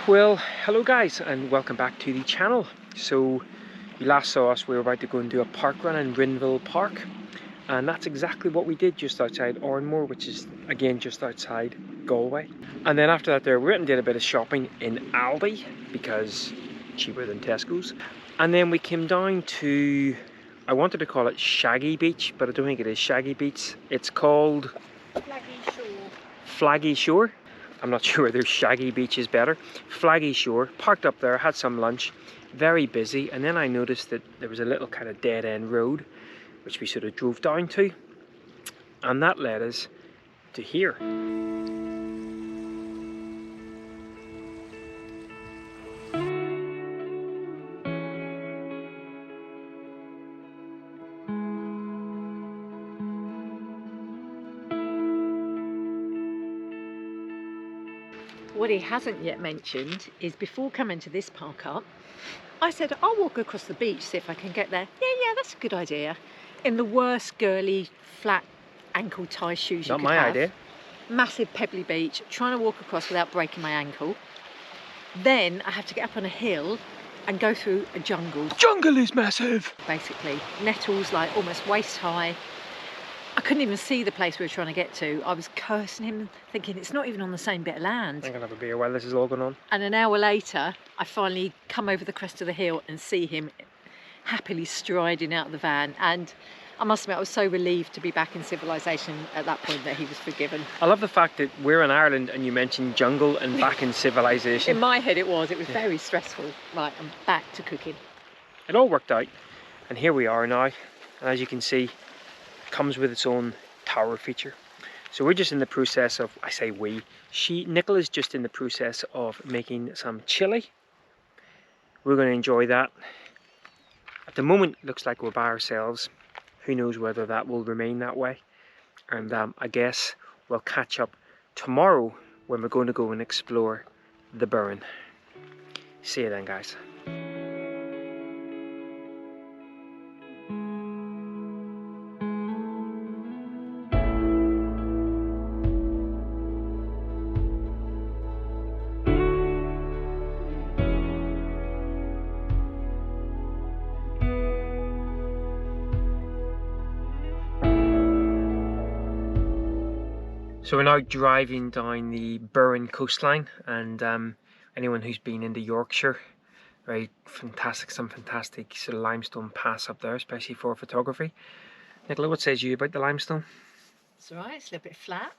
Well, hello guys and welcome back to the channel. So you last saw us, we were about to go and do a park run in Rinville Park, and that's exactly what we did just outside Oranmore, which is again just outside Galway. And then after that we went and did a bit of shopping in Aldi because cheaper than Tesco's. And then we came down to, I wanted to call it Shaggy Beach, but I don't think it is Shaggy Beach. It's called Flaggy Shore. I'm not sure whether Shaggy Beach is better. Flaggy Shore, parked up there, had some lunch, very busy, and then I noticed that there was a little kind of dead end road which we sort of drove down to, and that led us to here. What he hasn't yet mentioned is before coming to this park up, I said I'll walk across the beach, see if I can get there. Yeah, that's a good idea. In the worst girly flat ankle tie shoes you could have. Not my idea. Massive pebbly beach, trying to walk across without breaking my ankle. Then I have to get up on a hill and go through a jungle. Jungle is massive! Basically, nettles like almost waist high. I couldn't even see the place we were trying to get to. I was cursing him, thinking it's not even on the same bit of land. I'm gonna have a beer while this is all going on. And an hour later, I finally come over the crest of the hill and see him happily striding out of the van. And I must admit, I was so relieved to be back in civilization at that point that he was forgiven. I love the fact that we're in Ireland and you mentioned jungle and back in civilization. In my head it was very stressful. Right, I'm back to cooking. It all worked out, and here we are now. And as you can see, comes with its own tower feature. So we're just in the process of, I say we, Nicola's just in the process of making some chili. We're going to enjoy that. At the moment it looks like we're by ourselves. Who knows whether that will remain that way. And I guess we'll catch up tomorrow when we're going to go and explore the Burren. See you then, guys. So we're now driving down the Burren coastline, and anyone who's been into Yorkshire, very fantastic, some fantastic sort of limestone pass up there, especially for photography. Nicola, what says you about the limestone? It's alright, it's a little bit flat.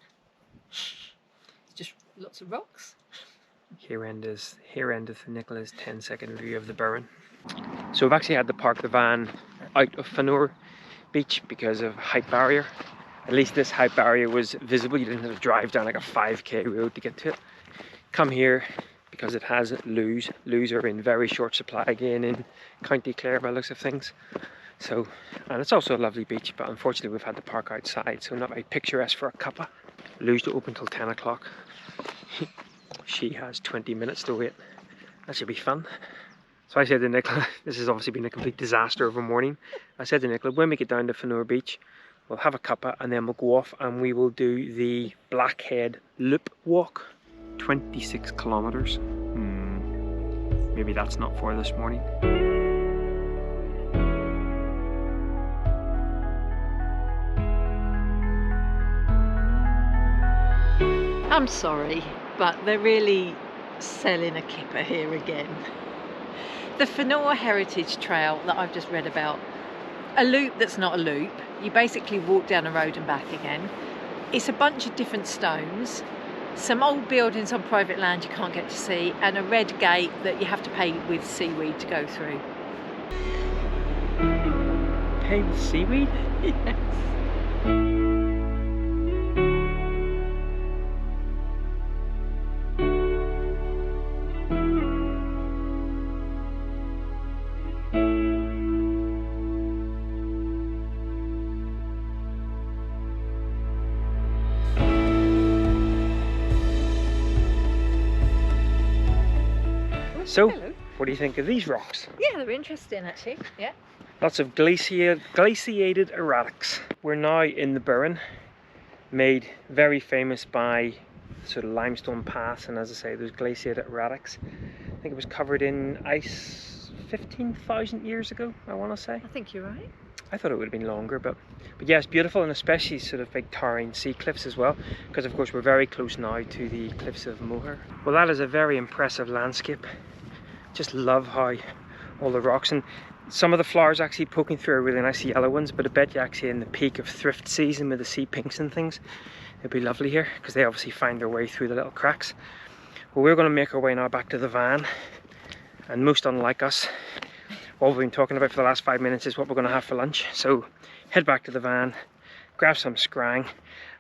It's just lots of rocks. Here endeth Nicola's 10-second review of the Burren. So we've actually had to park the van out of Fanor Beach because of height barrier. At least this height barrier was visible. You didn't have to drive down like a 5k road to get to it. Come here because it has loos. Loos are in very short supply again in County Clare by the looks of things. So, and it's also a lovely beach, but unfortunately we've had to park outside, so not very picturesque for a cuppa. Loos to open till 10 o'clock. She has 20 minutes to wait. That should be fun. So I said to Nicola, this has obviously been a complete disaster of a morning. I said to Nicola, when we get down to Fanor Beach, we'll have a cuppa and then we'll go off and we will do the Blackhead Loop walk. 26 kilometers. Maybe that's not for this morning. I'm sorry, but they're really selling a kipper here again. The Fanor Heritage Trail that I've just read about, a loop that's not a loop. You basically walk down a road and back again. It's a bunch of different stones, some old buildings on private land you can't get to see, and a red gate that you have to pay with seaweed to go through. Pay with seaweed? Yes. So, what do you think of these rocks? Yeah, they're interesting actually, yeah. Lots of glaciated erratics. We're now in the Burren, made very famous by sort of limestone paths, and as I say, those glaciated erratics. I think it was covered in ice 15,000 years ago, I want to say. I think you're right. I thought it would have been longer, but yeah, it's beautiful, and especially sort of big towering sea cliffs as well, because of course we're very close now to the cliffs of Moher. Well, that is a very impressive landscape. Just love how all the rocks, and some of the flowers actually poking through are really nice yellow ones, but I bet you actually in the peak of thrift season with the sea pinks and things, it'd be lovely here, because they obviously find their way through the little cracks. Well, we're going to make our way now back to the van, and most unlike us, what we've been talking about for the last 5 minutes is what we're going to have for lunch. So head back to the van, grab some scrang,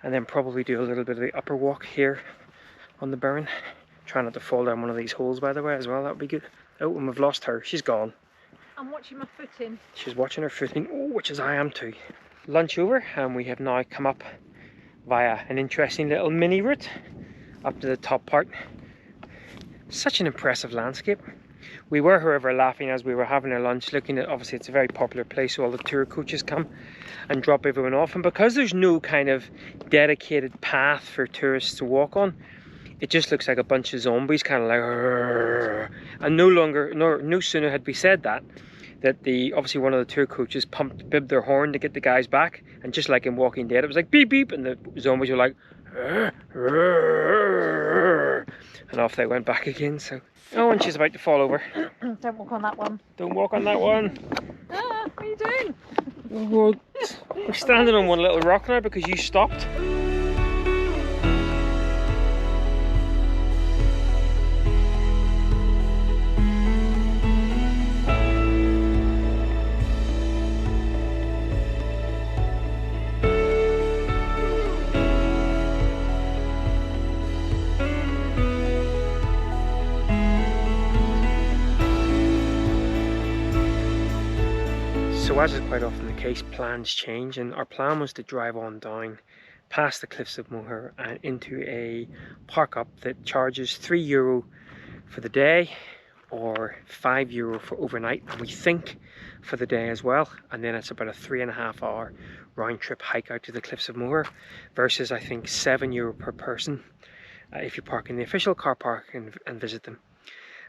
and then probably do a little bit of the upper walk here on the Burren. Try not to fall down one of these holes, by the way, as well. That would be good. Oh, and we've lost her. She's gone. I'm watching my footing. She's watching her footing. Oh, which is I am too. Lunch over, and we have now come up via an interesting little mini route up to the top part. Such an impressive landscape. We were, however, laughing as we were having our lunch, looking at, obviously it's a very popular place, so all the tour coaches come and drop everyone off, and because there's no kind of dedicated path for tourists to walk on, it just looks like a bunch of zombies, kind of like, "Arr." And no sooner had we said that obviously one of the tour coaches bibbed their horn to get the guys back, and just like in Walking Dead, it was like beep beep, and the zombies were like, "Arr, arr," and off they went back again. So, oh, and she's about to fall over. Don't walk on that one. Don't walk on that one. Ah, what are you doing? We're standing on one little rock now because you stopped. So as is quite often the case, plans change, and our plan was to drive on down past the cliffs of Moher and into a park up that charges €3 for the day or €5 for overnight, and we think for the day as well, and then it's about a 3.5 hour round trip hike out to the cliffs of Moher versus I think €7 per person if you park in the official car park and visit them.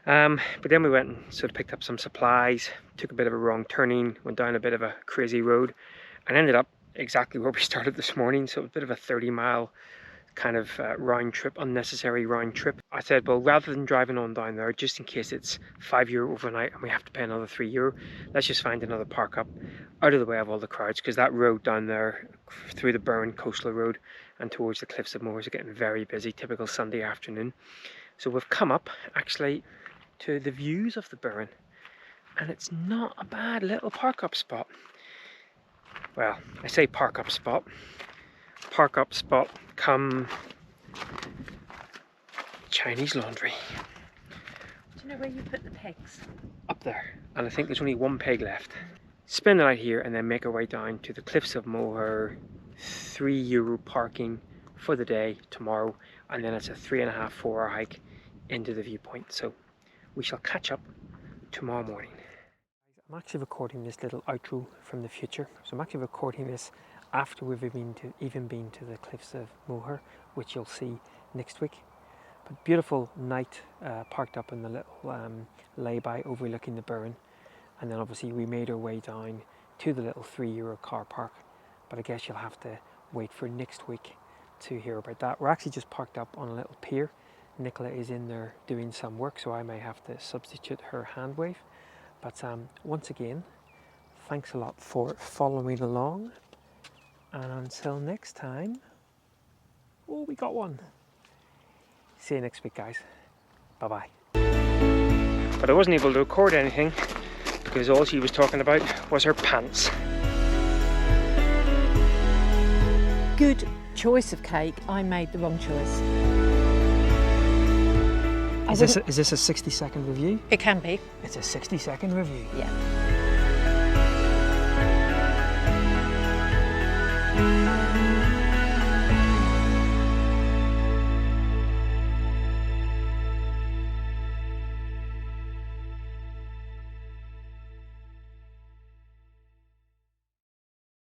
But then we went and sort of picked up some supplies, took a bit of a wrong turning, went down a bit of a crazy road, and ended up exactly where we started this morning. So a bit of a 30-mile kind of round trip, unnecessary round trip. I said, well, rather than driving on down there, just in case it's €5 overnight and we have to pay another €3, let's just find another park up out of the way of all the crowds, because that road down there through the Burren coastal road and towards the cliffs of Moher is getting very busy, typical Sunday afternoon. So we've come up actually to the views of the Burren, and it's not a bad little park up spot. Well, I say park up spot come Chinese laundry. Do you know where you put the pegs? Up there, and I think there's only one peg left. Spend the night here and then make our way down to the cliffs of Moher. €3 parking for the day tomorrow, and then it's a 3.5-4 hour hike into the viewpoint. So we shall catch up tomorrow morning. I'm actually recording this little outro from the future. So I'm actually recording this after we've even been to the cliffs of Moher, which you'll see next week. But beautiful night parked up in the little lay-by overlooking the Burren. And then obviously we made our way down to the little €3 car park. But I guess you'll have to wait for next week to hear about that. We're actually just parked up on a little pier. Nicola is in there doing some work, so I may have to substitute her hand wave. But once again, thanks a lot for following along. And until next time, oh, we got one. See you next week, guys. Bye-bye. But I wasn't able to record anything because all she was talking about was her pants. Good choice of cake. I made the wrong choice. Is this a 60-second review? It can be. It's a 60-second review. Yeah.